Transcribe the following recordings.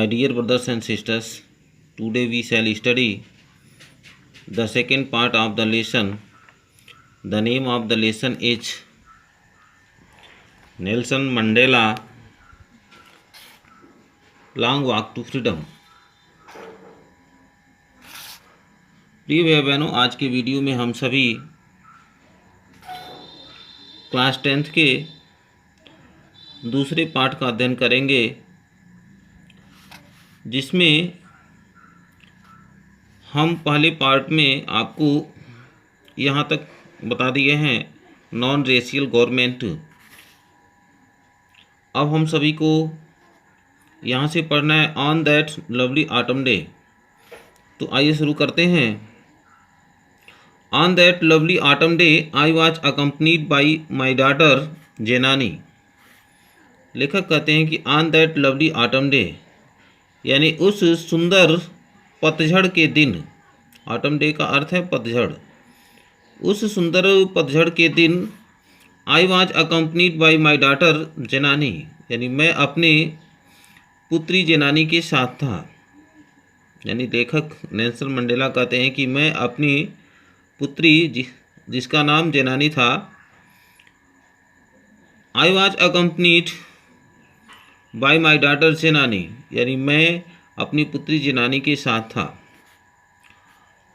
My dear brothers and sisters, today we shall study the second part of the lesson. The name of the lesson is Nelson Mandela Long Walk to Freedom. प्रिय भाई बहनों, आज के video में हम सभी class 10th के दूसरे पाठ का अध्ययन करेंगे, जिसमें हम पहले पार्ट में आपको यहाँ तक बता दिए हैं नॉन रेशियल गवर्नमेंट। अब हम सभी को यहाँ से पढ़ना है on that lovely autumn day. तो आइए शुरू करते हैं। On that lovely autumn day I was accompanied by my daughter Janani. लेखक कहते हैं कि on that lovely autumn day यानी उस सुंदर पतझड़ के दिन। ऑटम डे का अर्थ है पतझड़। उस सुंदर पतझड़ के दिन I was accompanied by my daughter Janani, यानी मैं अपने पुत्री जेनानी के साथ था। यानी लेखक नेल्सन मंडेला कहते हैं कि मैं अपनी पुत्री जिसका नाम जेनानी था, I was accompanied by my daughter Janani, यानी मैं अपनी पुत्री जेनानी के साथ था।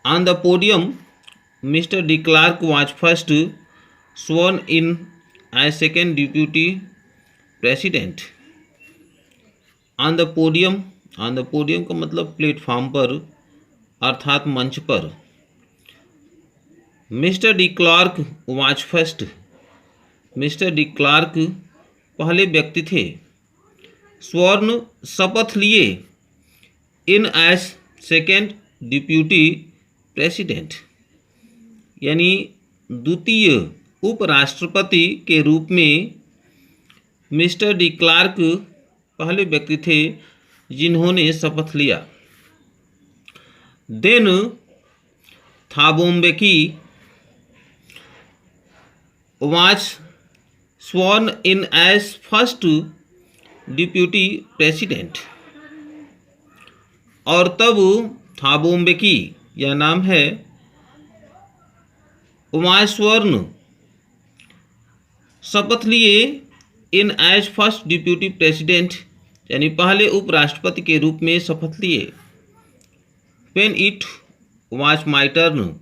On the podium mister de Klerk was first sworn in as second deputy president. On the podium का मतलब प्लेटफॉर्म पर अर्थात मंच पर। Mister de Klerk was first, mister de Klerk पहले व्यक्ति थे। स्वर्ण शपथ लिए in as second deputy president, यानी द्वितीय उपराष्ट्रपति के रूप में मिस्टर डी क्लार्क पहले व्यक्ति थे जिन्होंने शपथ लिया। Then Thabo Mbeki was sworn in as first deputy president. और तब थॉबो म्बेकी, यह नाम है, वाज स्वर्ण शपथ लिए in as first deputy president, यानी पहले उपराष्ट्रपति के रूप में शपथ लिए। When it was my turn,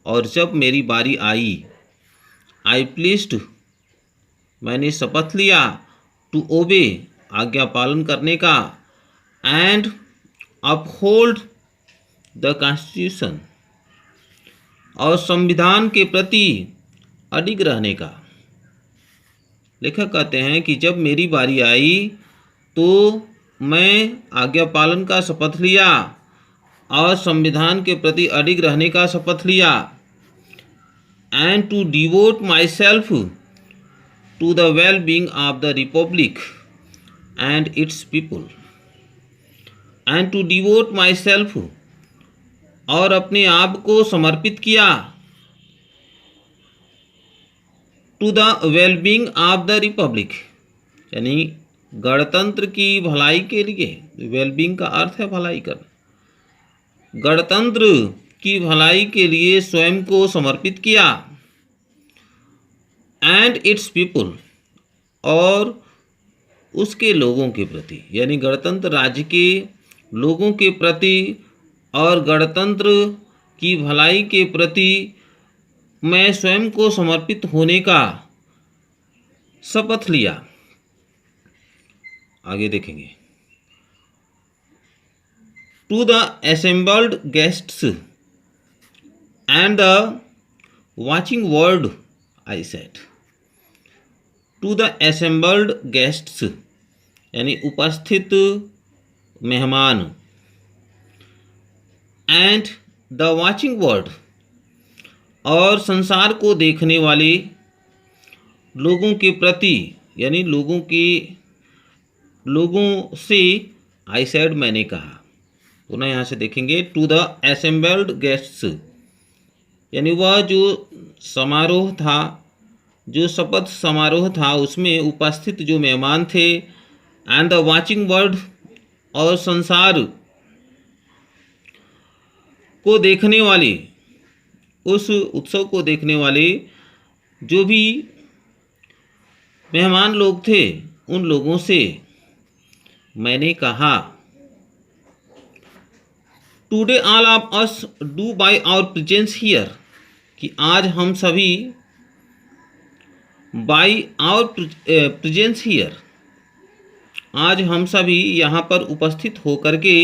और जब मेरी बारी आई, आई प्लीज्ड, मैंने शपथ लिया, टू ओबे, आज्ञा पालन करने का, एंड अपहोल्ड द कॉन्स्टिट्यूशन, और संविधान के प्रति अडिग रहने का। लेखक कहते हैं कि जब मेरी बारी आई तो मैं आज्ञा पालन का शपथ लिया और संविधान के प्रति अडिग रहने का शपथ लिया। And to devote myself to the well being of the republic and its people. And to devote myself, और अपने आप को समर्पित किया, to the well being of the republic, यानी गणतंत्र की भलाई के लिए। वेल बीइंग का अर्थ है भलाई करना। गणतंत्र की भलाई के लिए स्वयं को समर्पित किया। एंड इट्स पीपल, और उसके लोगों के प्रति, यानी गणतंत्र राज्य के लोगों के प्रति और गणतंत्र की भलाई के प्रति मैं स्वयं को समर्पित होने का शपथ लिया। आगे देखेंगे। To the assembled guests and the watching world I said. To the assembled guests, यानी उपस्थित मेहमान, एंड द वाचिंग वर्ल्ड, और संसार को देखने वाले लोगों के प्रति, यानी लोगों से आई सेड, मैंने कहा। पुनः यहाँ से देखेंगे। टू द असेंबल्ड गेस्ट्स, यानी वह जो समारोह था, जो शपथ समारोह था, उसमें उपस्थित जो मेहमान थे। एंड द वाचिंग वर्ल्ड, और संसार को देखने वाले, उस उत्सव को देखने वाले जो भी मेहमान लोग थे, उन लोगों से मैंने कहा, today all of us do by our presence here, कि आज हम सभी बाय आवर प्रेजेंस हियर, आज हम सभी यहाँ पर उपस्थित होकर के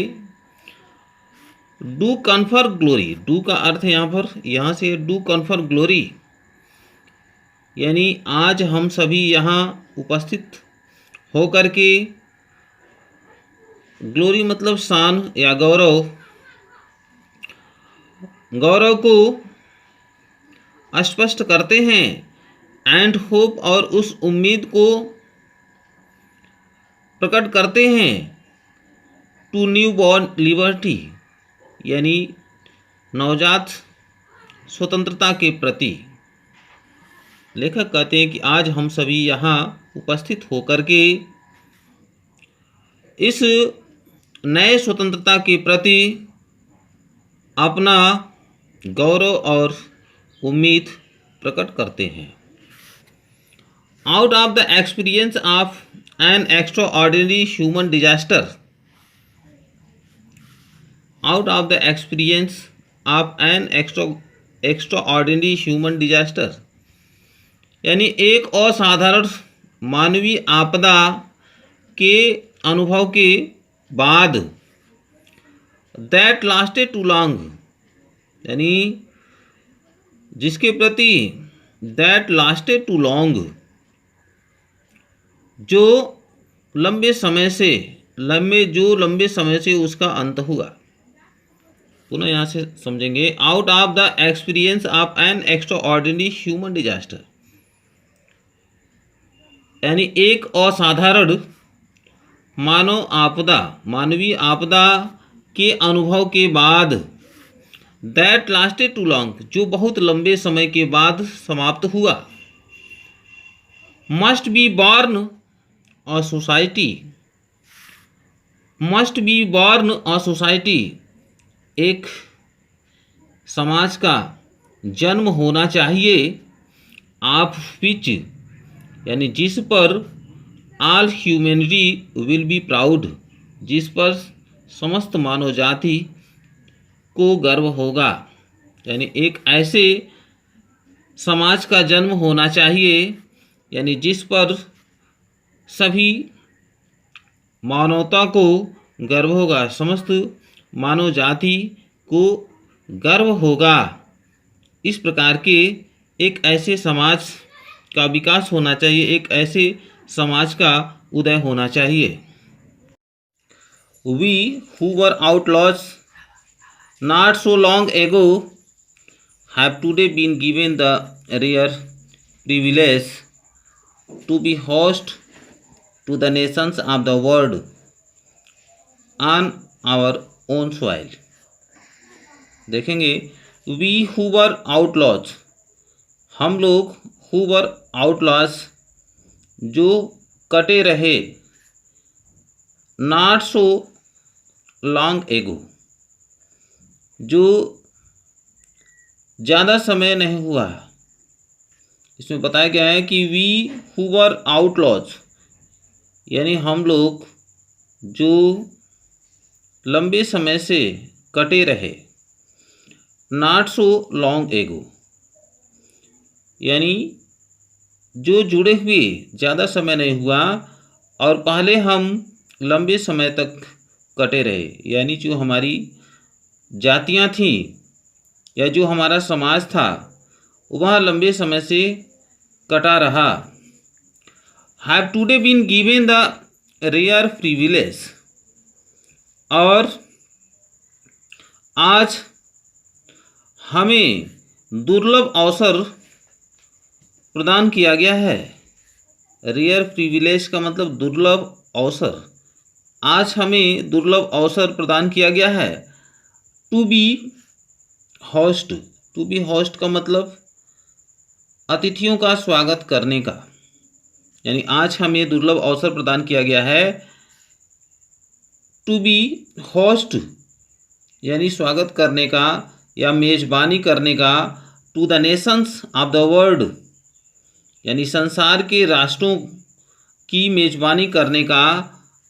डू कन्फर ग्लोरी, डू का अर्थ यहाँ से डू कन्फर ग्लोरी, यानी आज हम सभी यहाँ उपस्थित होकर के, ग्लोरी मतलब शान या गौरव, गौरव को स्पष्ट करते हैं, एंड होप और उस उम्मीद को प्रकट करते हैं, टू न्यू बॉर्न लिबर्टी, यानी नवजात स्वतंत्रता के प्रति। लेखक कहते हैं कि आज हम सभी यहाँ उपस्थित होकर के इस नए स्वतंत्रता के प्रति अपना गौरव और उम्मीद प्रकट करते हैं। Out of the experience of N extraordinary human disaster, out of the experience of N extraordinary human disaster, यानी एक असाधारण मानवीय आपदा के अनुभव के बाद, दैट लास्टेड टू लॉन्ग, यानी जिसके प्रति दैट लास्टेड टू लॉन्ग, जो लंबे समय से उसका अंत हुआ। पुनः यहाँ से समझेंगे, out of the experience of N extraordinary human disaster, यानी एक असाधारण मानवीय आपदा के अनुभव के बाद, दैट लास्टेड टू लॉन्ग, जो बहुत लंबे समय के बाद समाप्त हुआ, must be born a society, must be born a society, एक समाज का जन्म होना चाहिए, ऑफ विच, यानी जिस पर all humanity will be proud, जिस पर समस्त मानव जाति को गर्व होगा, यानी एक ऐसे समाज का जन्म होना चाहिए, यानी जिस पर सभी मानवता को गर्व होगा, समस्त मानव जाति को गर्व होगा। इस प्रकार के एक ऐसे समाज का विकास होना चाहिए, एक ऐसे समाज का उदय होना चाहिए। We who were outlaws not so long ago have today been given the rare privilege to be host to the nations of the world on our own soil। देखेंगे, we who were outlaws, हम लोग who were outlaws, जो कटे रहे, not so long ago, जो ज़्यादा समय नहीं हुआ। इसमें बताया गया है कि we who were outlaws, यानी हम लोग जो लंबे समय से कटे रहे, not so long ago, यानी जो जुड़े हुए ज़्यादा समय नहीं हुआ और पहले हम लंबे समय तक कटे रहे, यानी जो हमारी जातियां थीं या जो हमारा समाज था वह लंबे समय से कटा रहा। Have today been given the rare privilege, और आज हमें दुर्लभ अवसर प्रदान किया गया है। रेयर प्रिविलेज का मतलब दुर्लभ अवसर, आज हमें दुर्लभ अवसर प्रदान किया गया है। To be host, to be host का मतलब अतिथियों का स्वागत करने का, यानी आज हमें दुर्लभ अवसर प्रदान किया गया है टू बी होस्ट यानी स्वागत करने का या मेज़बानी करने का, to the nations of the world यानी संसार के राष्ट्रों की मेज़बानी करने का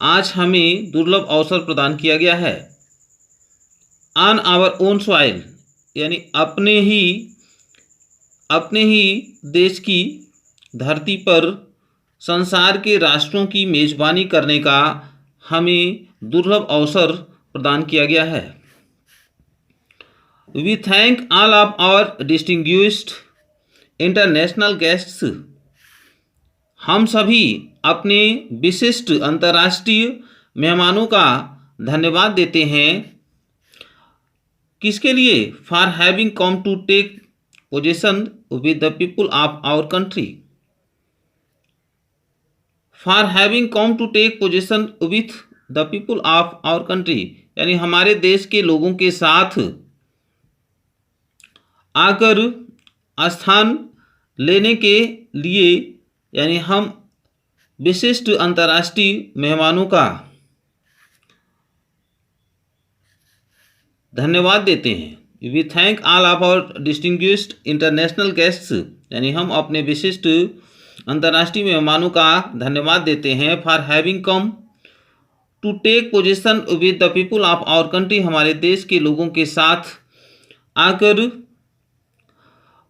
आज हमें दुर्लभ अवसर प्रदान किया गया है। ऑन आवर ओन सॉइल यानी अपने ही देश की धरती पर संसार के राष्ट्रों की मेज़बानी करने का हमें दुर्लभ अवसर प्रदान किया गया है। We thank all of our distinguished international guests. हम सभी अपने विशिष्ट अंतर्राष्ट्रीय मेहमानों का धन्यवाद देते हैं। किसके लिए? For having come to take position with the people of our country. For having come to take position with the people of our country यानी हमारे देश के लोगों के साथ आकर स्थान लेने के लिए यानी हम विशिष्ट अंतर्राष्ट्रीय मेहमानों का धन्यवाद देते हैं। We thank all of our distinguished international guests यानी हम अपने विशिष्ट अंतर्राष्ट्रीय मेहमानों का धन्यवाद देते हैं। For having come to take position with the people of our country हमारे देश के लोगों के साथ आकर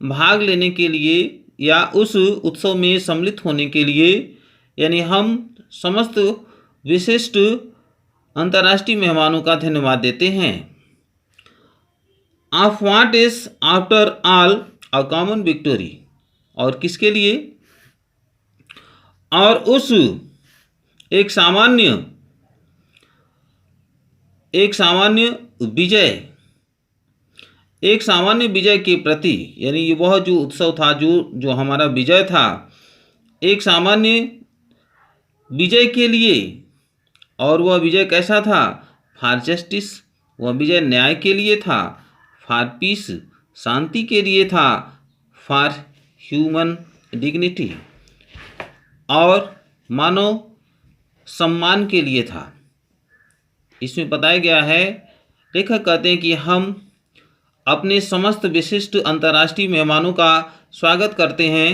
भाग लेने के लिए या उस उत्सव में सम्मिलित होने के लिए यानी हम समस्त विशिष्ट अंतर्राष्ट्रीय मेहमानों का धन्यवाद देते हैं। Of what is after all a common victory और किसके लिए? और उस एक सामान्य विजय के प्रति यानी वह जो उत्सव था जो हमारा विजय था, एक सामान्य विजय के लिए। और वह विजय कैसा था? फॉर जस्टिस वह विजय न्याय के लिए था। फॉर पीस शांति के लिए था। फॉर ह्यूमन डिग्निटी और मानव सम्मान के लिए था। इसमें बताया गया है, लेखक कहते हैं कि हम अपने समस्त विशिष्ट अंतर्राष्ट्रीय मेहमानों का स्वागत करते हैं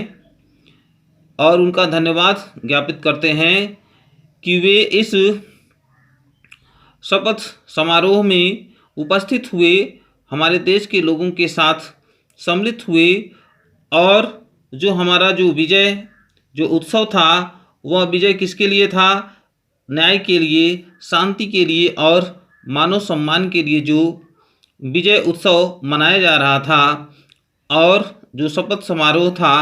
और उनका धन्यवाद ज्ञापित करते हैं कि वे इस शपथ समारोह में उपस्थित हुए, हमारे देश के लोगों के साथ सम्मिलित हुए और जो हमारा जो उत्सव था वह विजय किसके लिए था? न्याय के लिए, शांति के लिए और मानव सम्मान के लिए जो विजय उत्सव मनाया जा रहा था। और जो शपथ समारोह था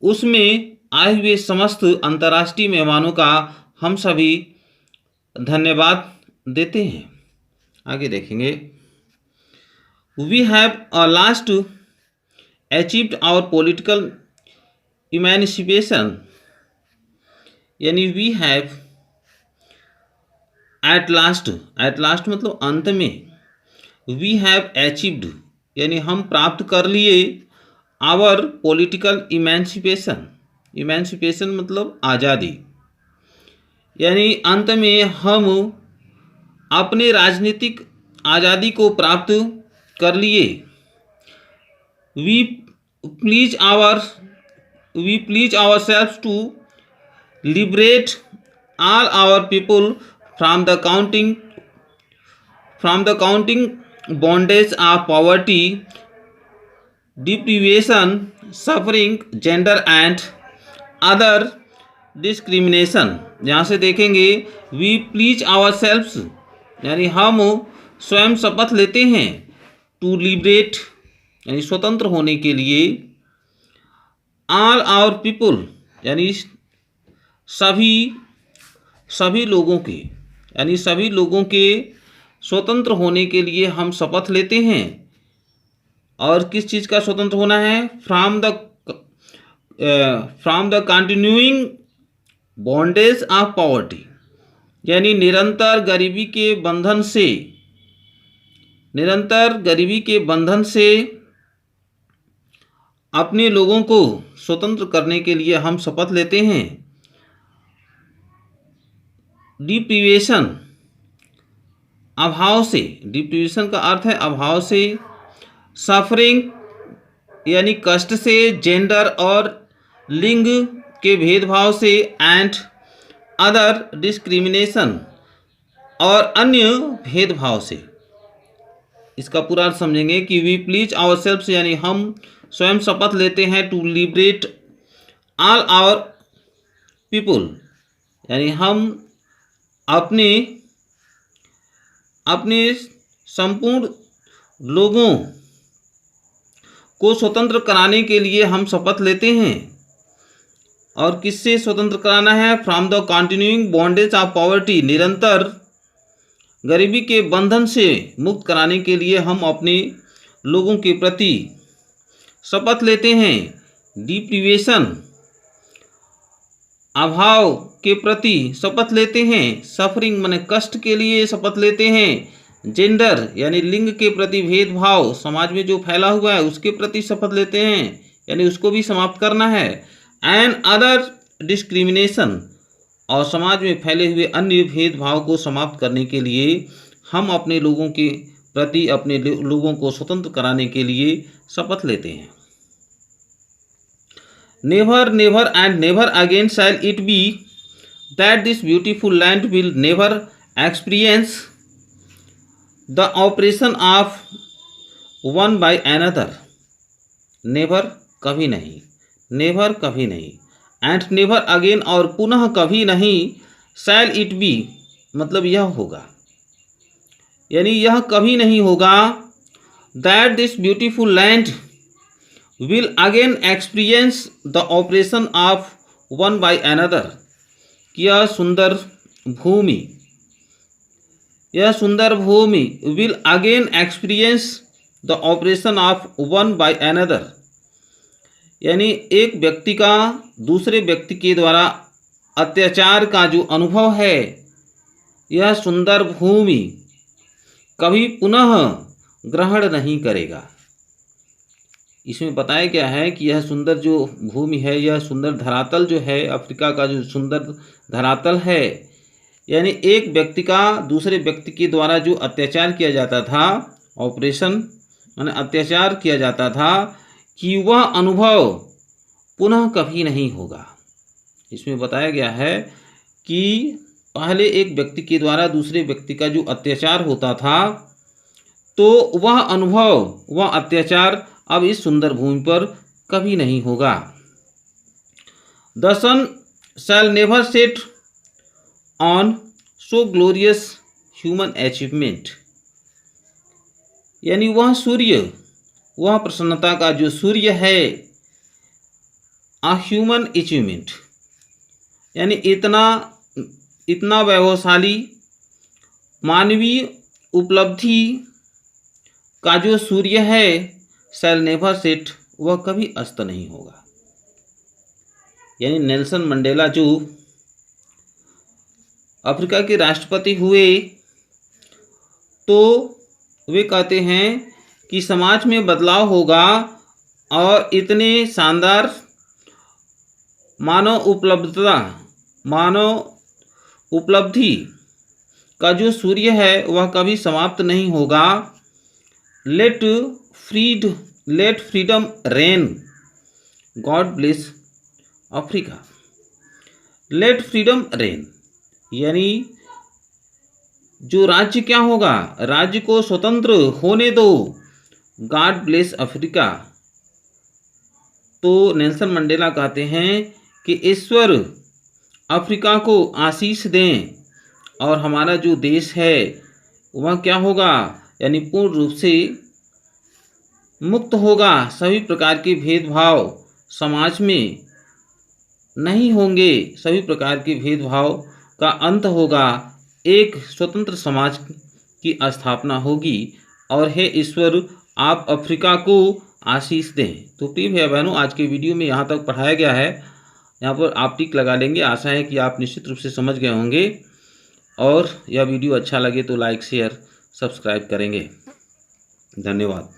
उसमें आए हुए समस्त अंतर्राष्ट्रीय मेहमानों का हम सभी धन्यवाद देते हैं। आगे देखेंगे। We have last achieved our political emancipation यानी वी हैव एट लास्ट मतलब अंत में। वी हैव अचीव्ड यानी हम प्राप्त कर लिए आवर पॉलिटिकल इमेंसिपेशन मतलब आज़ादी यानी अंत में हम अपने राजनीतिक आज़ादी को प्राप्त कर लिए। We pledge ourselves to liberate all our people from the counting bondage of poverty, deprivation, suffering, gender and other discrimination। यहाँ से देखेंगे we pledge ourselves यानी हम स्वयं शपथ लेते हैं to liberate यानी स्वतंत्र होने के लिए, all our people यानी सभी लोगों के स्वतंत्र होने के लिए हम शपथ लेते हैं। और किस चीज़ का स्वतंत्र होना है? From the continuing bondage of poverty यानी निरंतर गरीबी के बंधन से अपने लोगों को स्वतंत्र करने के लिए हम शपथ लेते हैं। डिप्रीवेशन अभाव से, डिप्रीवेशन का अर्थ है अभाव से, सफरिंग यानी कष्ट से, जेंडर और लिंग के भेदभाव से, एंड अदर डिस्क्रिमिनेशन और अन्य भेदभाव से। इसका पूरा अर्थ समझेंगे कि वी प्लीज आवर सेल्फ यानी हम स्वयं शपथ लेते हैं to liberate all our people, यानी हम अपने संपूर्ण लोगों को स्वतंत्र कराने के लिए हम शपथ लेते हैं। और किससे स्वतंत्र कराना है? From the continuing bondage of poverty, निरंतर गरीबी के बंधन से मुक्त कराने के लिए हम अपने लोगों के प्रति शपथ लेते हैं। डिप्रीवेशन, अभाव के प्रति शपथ लेते हैं। सफरिंग माने कष्ट के लिए शपथ लेते हैं। जेंडर यानी लिंग के प्रति भेदभाव समाज में जो फैला हुआ है उसके प्रति शपथ लेते हैं, यानी उसको भी समाप्त करना है। एंड अदर डिस्क्रिमिनेशन, और समाज में फैले हुए अन्य भेदभाव को समाप्त करने के लिए हम अपने लोगों के प्रति अपने लोगों को स्वतंत्र कराने के लिए शपथ लेते हैं। Never never and never again shall it be that this beautiful land will never experience the oppression of one by another. Never कभी नहीं, नेवर कभी नहीं, एंड नेवर अगेन और पुनः कभी नहीं, शैल इट बी मतलब यह होगा, यानी यह कभी नहीं होगा, that this beautiful land will again experience the operation of one by another, यह सुंदर भूमि will again experience the operation of one by another, यानी एक व्यक्ति का दूसरे व्यक्ति के द्वारा अत्याचार का जो अनुभव है, यह सुंदर भूमि कभी पुनः ग्रहण नहीं करेगा। इसमें बताया गया है कि यह सुंदर जो भूमि है, यह सुंदर धरातल जो है, अफ्रीका का जो सुंदर धरातल है, यानी एक व्यक्ति का दूसरे व्यक्ति के द्वारा जो अत्याचार किया जाता था, ऑपरेशन माने अत्याचार किया जाता था, कि वह अनुभव पुनः कभी नहीं होगा। इसमें बताया गया है कि पहले एक व्यक्ति के द्वारा दूसरे व्यक्ति का जो अत्याचार होता था, तो वह अनुभव, वह अत्याचार अब इस सुंदर भूमि पर कभी नहीं होगा। The sun shall never set on so glorious human achievement, यानी वह सूर्य, वह प्रसन्नता का जो सूर्य है, ह्यूमन अचीवमेंट यानी इतना वैभवशाली मानवीय उपलब्धि का जो सूर्य है, शैल नेवर सेट, वह कभी अस्त नहीं होगा। यानी नेल्सन मंडेला जो अफ्रीका के राष्ट्रपति हुए, तो वे कहते हैं कि समाज में बदलाव होगा और इतने शानदार मानव उपलब्धि का जो सूर्य है वह कभी समाप्त नहीं होगा। Let freedom reign, God bless Africa. Let freedom reign यानी जो राज्य क्या होगा, राज्य को स्वतंत्र होने दो, गॉड ब्लेस अफ्रीका। तो नेल्सन मंडेला कहते हैं कि ईश्वर अफ्रीका को आशीष दें और हमारा जो देश है वह क्या होगा, यानी पूर्ण रूप से मुक्त होगा, सभी प्रकार के भेदभाव समाज में नहीं होंगे, सभी प्रकार के भेदभाव का अंत होगा, एक स्वतंत्र समाज की स्थापना होगी। और हे ईश्वर आप अफ्रीका को आशीष दें। तो प्रिय भैया बहनों, आज के वीडियो में यहाँ तक पढ़ाया गया है, यहाँ पर आप टिक लगा लेंगे। आशा है कि आप निश्चित रूप से समझ गए होंगे और यह वीडियो अच्छा लगे तो लाइक शेयर सब्सक्राइब करेंगे। धन्यवाद।